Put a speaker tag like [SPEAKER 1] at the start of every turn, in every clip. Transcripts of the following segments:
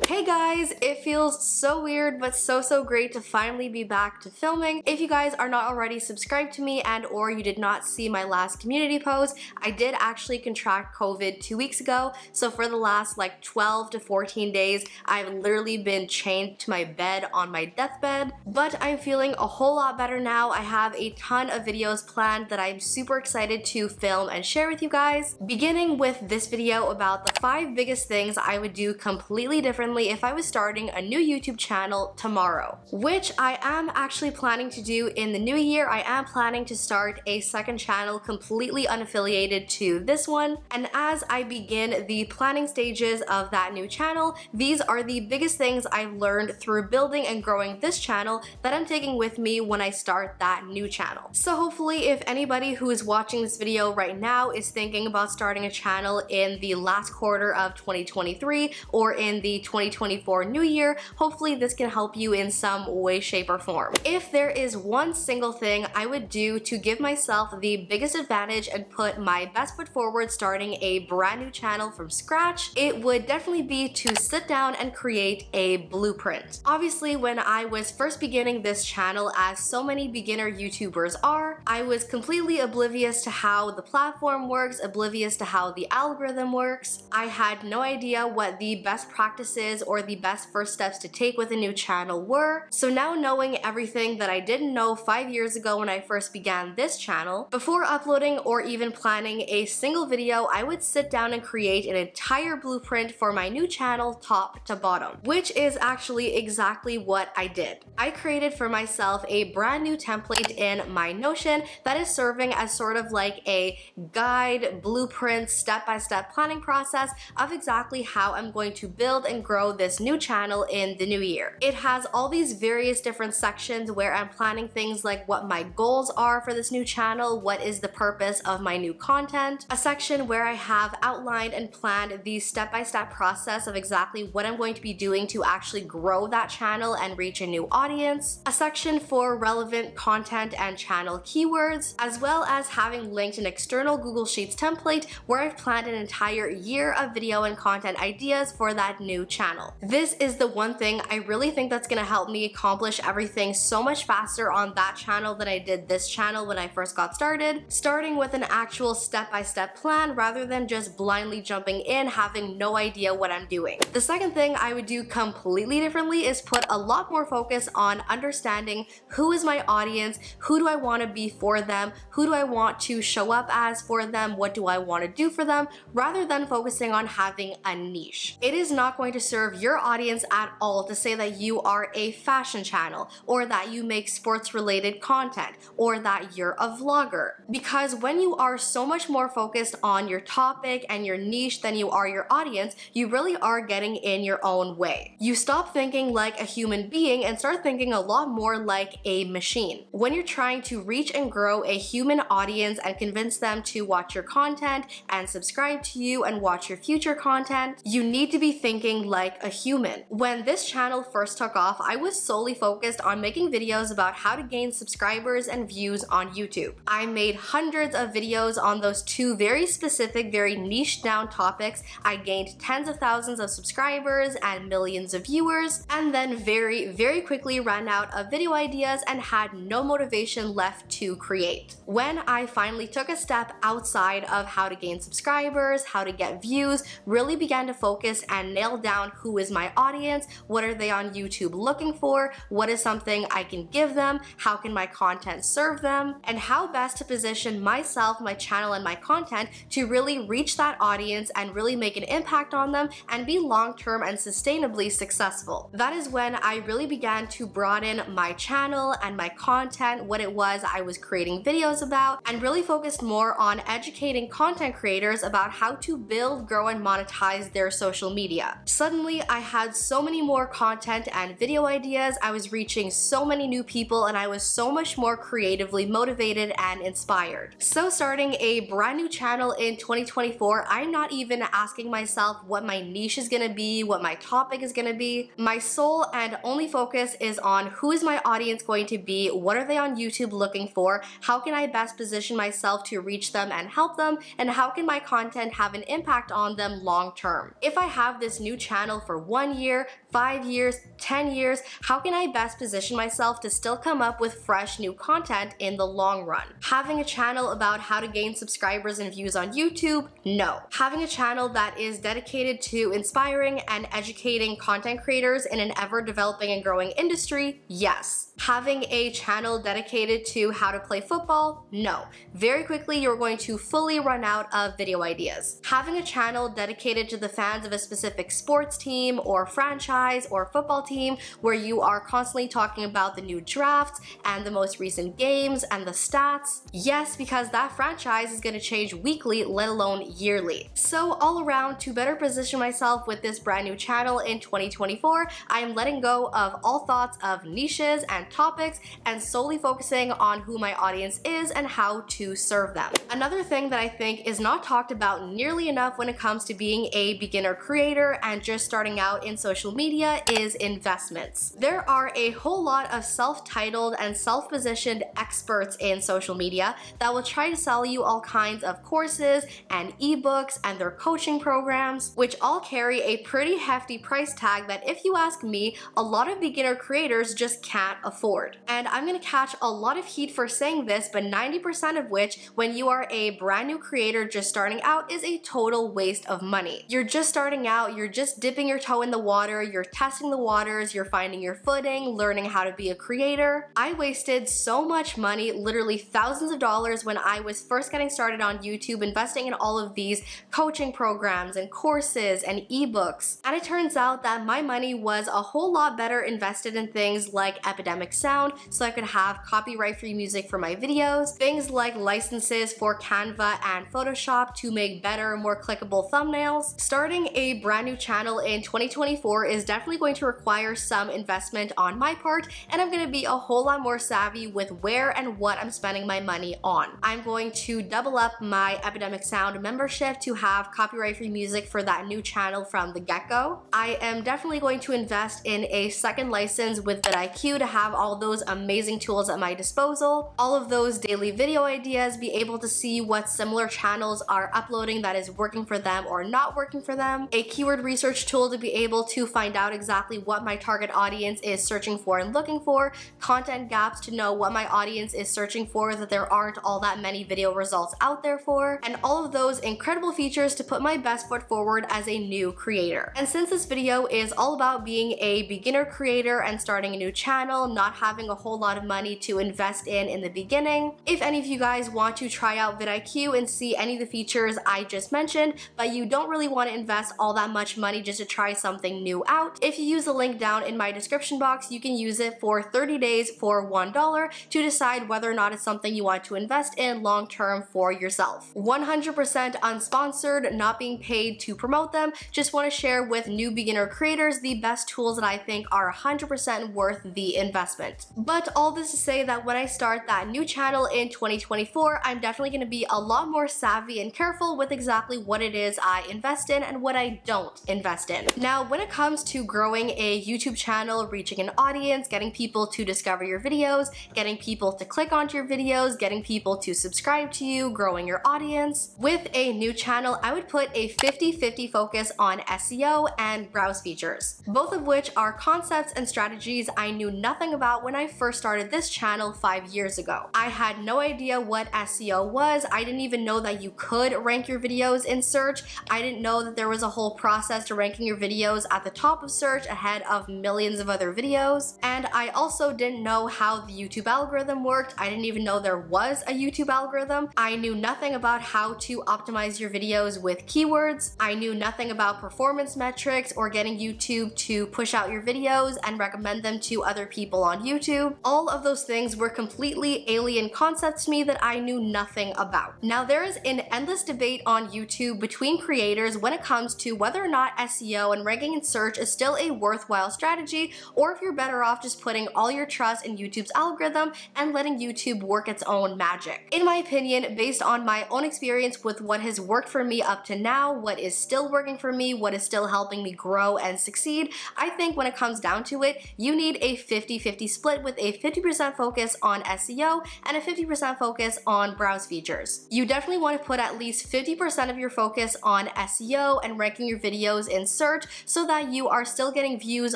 [SPEAKER 1] Hey guys, it feels so weird but so great to finally be back to filming. If you guys are not already subscribed to me and or you did not see my last community post, I did actually contract COVID 2 weeks ago. So for the last like 12 to 14 days, I've literally been chained to my bed on my deathbed. But I'm feeling a whole lot better now. I have a ton of videos planned that I'm super excited to film and share with you guys. Beginning with this video about the 5 biggest things I would do completely differently if I was starting a new YouTube channel tomorrow, which I am actually planning to do in the new year. I am planning to start a second channel completely unaffiliated to this one, and as I begin the planning stages of that new channel, these are the biggest things I've learned through building and growing this channel that I'm taking with me when I start that new channel. So hopefully if anybody who is watching this video right now is thinking about starting a channel in the last quarter of 2023 or in the 2024 new year, hopefully this can help you in some way, shape, or form. If there is one single thing I would do to give myself the biggest advantage and put my best foot forward starting a brand new channel from scratch, it would definitely be to sit down and create a blueprint. Obviously, when I was first beginning this channel, as so many beginner YouTubers are, I was completely oblivious to how the platform works, oblivious to how the algorithm works. I had no idea what the best practices or the best first steps to take with a new channel were. So now knowing everything that I didn't know 5 years ago when I first began this channel, before uploading or even planning a single video, I would sit down and create an entire blueprint for my new channel top to bottom, which is actually exactly what I did. I created for myself a brand new template in my Notion that is serving as sort of like a guide, blueprint, step-by-step planning process of exactly how I'm going to build and grow this new channel in the new year. It has all these various different sections where I'm planning things like what my goals are for this new channel, what is the purpose of my new content, a section where I have outlined and planned the step-by-step process of exactly what I'm going to be doing to actually grow that channel and reach a new audience, a section for relevant content and channel keywords, as well as having linked an external Google Sheets template where I've planned an entire year of video and content ideas for that new channel. This is the one thing I really think that's gonna help me accomplish everything so much faster on that channel than I did this channel when I first got started, starting with an actual step-by-step plan rather than just blindly jumping in having no idea what I'm doing. The second thing I would do completely differently is put a lot more focus on understanding who is my audience, who do I want to be for them, who do I want to show up as for them, what do I want to do for them, rather than focusing on having a niche. It is not going to serve your audience at all to say that you are a fashion channel or that you make sports related content or that you're a vlogger, because when you are so much more focused on your topic and your niche than you are your audience, you really are getting in your own way. You stop thinking like a human being and start thinking a lot more like a machine. When you're trying to reach and grow a human audience and convince them to watch your content and subscribe to you and watch your future content, you need to be thinking like a human. When this channel first took off, I was solely focused on making videos about how to gain subscribers and views on YouTube. I made hundreds of videos on those 2 very specific, very niche down topics. I gained tens of thousands of subscribers and millions of viewers, and then very quickly ran out of video ideas and had no motivation left to create. When I finally took a step outside of how to gain subscribers, how to get views, really began to focus and nail down who is my audience, what are they on YouTube looking for, what is something I can give them, how can my content serve them, and how best to position myself, my channel, and my content to really reach that audience and really make an impact on them and be long-term and sustainably successful. That is when I really began to broaden my channel and my content, what it was I was creating videos about, and really focused more on educating content creators about how to build, grow, and monetize their social media. Suddenly, I had so many more content and video ideas, I was reaching so many new people, and I was so much more creatively motivated and inspired. So starting a brand new channel in 2024, I'm not even asking myself what my niche is gonna be, what my topic is gonna be. My sole and only focus is on who is my audience going to be, what are they on YouTube looking for, how can I best position myself to reach them and help them, and how can my content have an impact on them long term. If I have this new channel channel for 1 year, 5 years, 10 years? How can I best position myself to still come up with fresh new content in the long run? Having a channel about how to gain subscribers and views on YouTube? No. Having a channel that is dedicated to inspiring and educating content creators in an ever-developing and growing industry? Yes. Having a channel dedicated to how to play football? No. Very quickly, you're going to fully run out of video ideas. Having a channel dedicated to the fans of a specific sports team or franchise or football team where you are constantly talking about the new drafts and the most recent games and the stats? Yes, because that franchise is going to change weekly, let alone yearly. So all around, to better position myself with this brand new channel in 2024, I am letting go of all thoughts of niches and topics and solely focusing on who my audience is and how to serve them. Another thing that I think is not talked about nearly enough when it comes to being a beginner creator and just starting out in social media is investments. There are a whole lot of self-titled and self-positioned experts in social media that will try to sell you all kinds of courses and ebooks and their coaching programs, which all carry a pretty hefty price tag that, if you ask me, a lot of beginner creators just can't afford. And I'm gonna catch a lot of heat for saying this, but 90% of which, when you are a brand new creator just starting out, is a total waste of money. You're just starting out, you're just dipping your toe in the water, you're testing the waters, you're finding your footing, learning how to be a creator. I wasted so much money, literally thousands of dollars, when I was first getting started on YouTube, investing in all of these coaching programs and courses and ebooks. And it turns out that my money was a whole lot better invested in things like Epidemic Sound, so I could have copyright-free music for my videos, things like licenses for Canva and Photoshop to make better, more clickable thumbnails. Starting a brand new channel in 2024 is definitely going to require some investment on my part, and I'm going to be a whole lot more savvy with where and what I'm spending my money on. I'm going to double up my Epidemic Sound membership to have copyright-free music for that new channel from the get-go. I am definitely going to invest in a second license with vidIQ to have all those amazing tools at my disposal, all of those daily video ideas, be able to see what similar channels are uploading that is working for them or not working for them, a keyword research tool to be able to find out exactly what my target audience is searching for and looking for, content gaps to know what my audience is searching for that there aren't all that many video results out there for, and all of those incredible features to put my best foot forward as a new creator. And since this video is all about being a beginner creator and starting a new channel, not having a whole lot of money to invest in the beginning, if any of you guys want to try out vidIQ and see any of the features I just mentioned, but you don't really want to invest all that much money just to try something new out, if you use the link down in my description box, you can use it for 30 days for $1 to decide whether or not it's something you want to invest in long term for yourself. 100% unsponsored, not being paid to promote them, just want to share with new beginner creators the best tools that I think are 100% worth the investment. But all this to say that when I start that new channel in 2024, I'm definitely going to be a lot more savvy and careful with exactly what it is I invest in and what I don't invest in. Now, when it comes to growing a YouTube channel, reaching an audience, getting people to discover your videos, getting people to click onto your videos, getting people to subscribe to you, growing your audience, with a new channel, I would put a 50-50 focus on SEO and browse features, both of which are concepts and strategies I knew nothing about when I first started this channel 5 years ago. I had no idea what SEO was. I didn't even know that you could rank your videos in search. I didn't know that there was a whole process to ranking your videos at the top of search ahead of millions of other videos. And I also didn't know how the YouTube algorithm worked. I didn't even know there was a YouTube algorithm. I knew nothing about how to optimize your videos with keywords. I knew nothing about performance metrics or getting YouTube to push out your videos and recommend them to other people on YouTube. All of those things were completely alien concepts to me that I knew nothing about. Now, there is an endless debate on YouTube between creators when it comes to whether or not SEO and ranking in search is still a worthwhile strategy, or if you're better off just putting all your trust in YouTube's algorithm and letting YouTube work its own magic. In my opinion, based on my own experience with what has worked for me up to now, what is still working for me, what is still helping me grow and succeed, I think when it comes down to it, you need a 50-50 split with a 50% focus on SEO and a 50% focus on browse features. You definitely want to put at least 50% of your focus on SEO and ranking your videos in search so that you are still getting views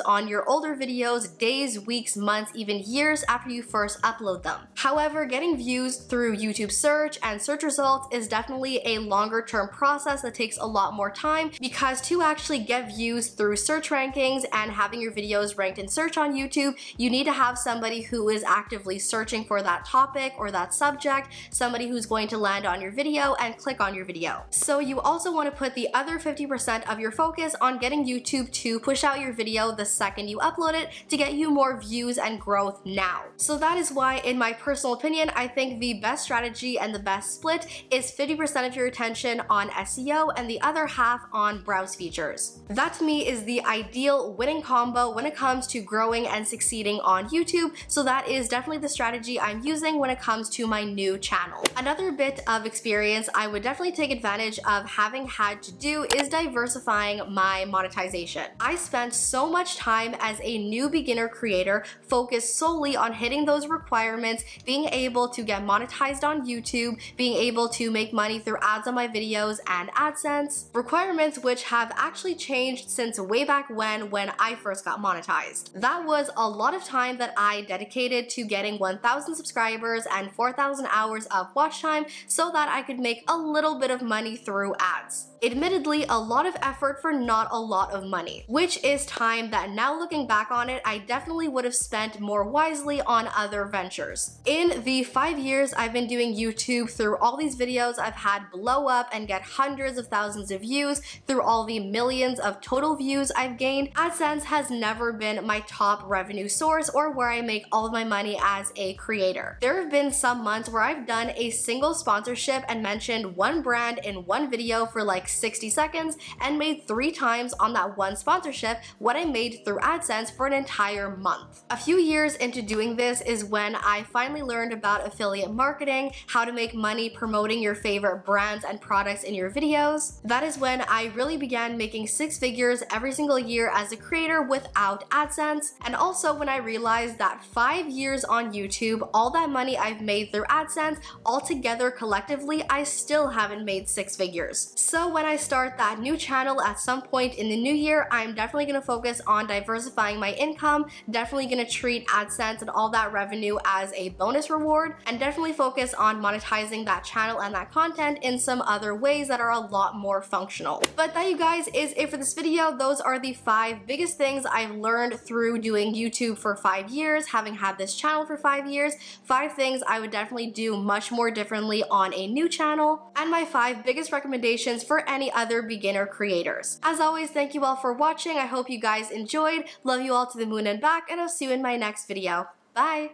[SPEAKER 1] on your older videos days, weeks, months, even years after you first upload them. However, getting views through YouTube search and search results is definitely a longer term process that takes a lot more time, because to actually get views through search rankings and having your videos ranked in search on YouTube, you need to have somebody who is actively searching for that topic or that subject, somebody who's going to land on your video and click on your video. So you also want to put the other 50% of your focus on getting YouTube to push out your video the second you upload it to get you more views and growth now. So that is why, in my personal opinion, I think the best strategy and the best split is 50% of your attention on SEO and the other half on browse features. That to me is the ideal winning combo when it comes to growing and succeeding on YouTube, so that is definitely the strategy I'm using when it comes to my new channel. Another bit of experience I would definitely take advantage of having had to do is diversifying my monetization. I spent so much time as a new beginner creator focused solely on hitting those requirements, being able to get monetized on YouTube, being able to make money through ads on my videos and AdSense, requirements which have actually changed since way back when I first got monetized. That was a lot of time that I dedicated to getting 1,000 subscribers and 4,000 hours of watch time so that I could make a little bit of money through ads. Admittedly, a lot of effort for not a lot of money, which is time that, now looking back on it, I definitely would have spent more wisely on other ventures. In the 5 years I've been doing YouTube, through all these videos I've had blow up and get hundreds of thousands of views, through all the millions of total views I've gained, AdSense has never been my top revenue source or where I make all of my money as a creator. There have been some months where I've done a single sponsorship and mentioned one brand in one video for like 60 seconds and made 3 times on that one sponsorship what I made through AdSense for an entire month. A few years into doing this is when I finally learned about affiliate marketing, how to make money promoting your favorite brands and products in your videos. That is when I really began making 6 figures every single year as a creator without AdSense, and also when I realized that 5 years on YouTube, all that money I've made through AdSense, altogether collectively, I still haven't made 6 figures. So when I start that new channel at some point in the new year, I'm definitely going to focus on diversifying my income, definitely going to treat AdSense and all that revenue as a bonus reward, and definitely focus on monetizing that channel and that content in some other ways that are a lot more functional. But that, you guys, is it for this video. Those are the 5 biggest things I've learned through doing YouTube for 5 years, having had this channel for 5 years, 5 things I would definitely do much more differently on a new channel, and my 5 biggest recommendations for any other beginner creators. As always, thank you all for watching. I hope you guys enjoyed. Love you all to the moon and back, and I'll see you in my next video. Bye!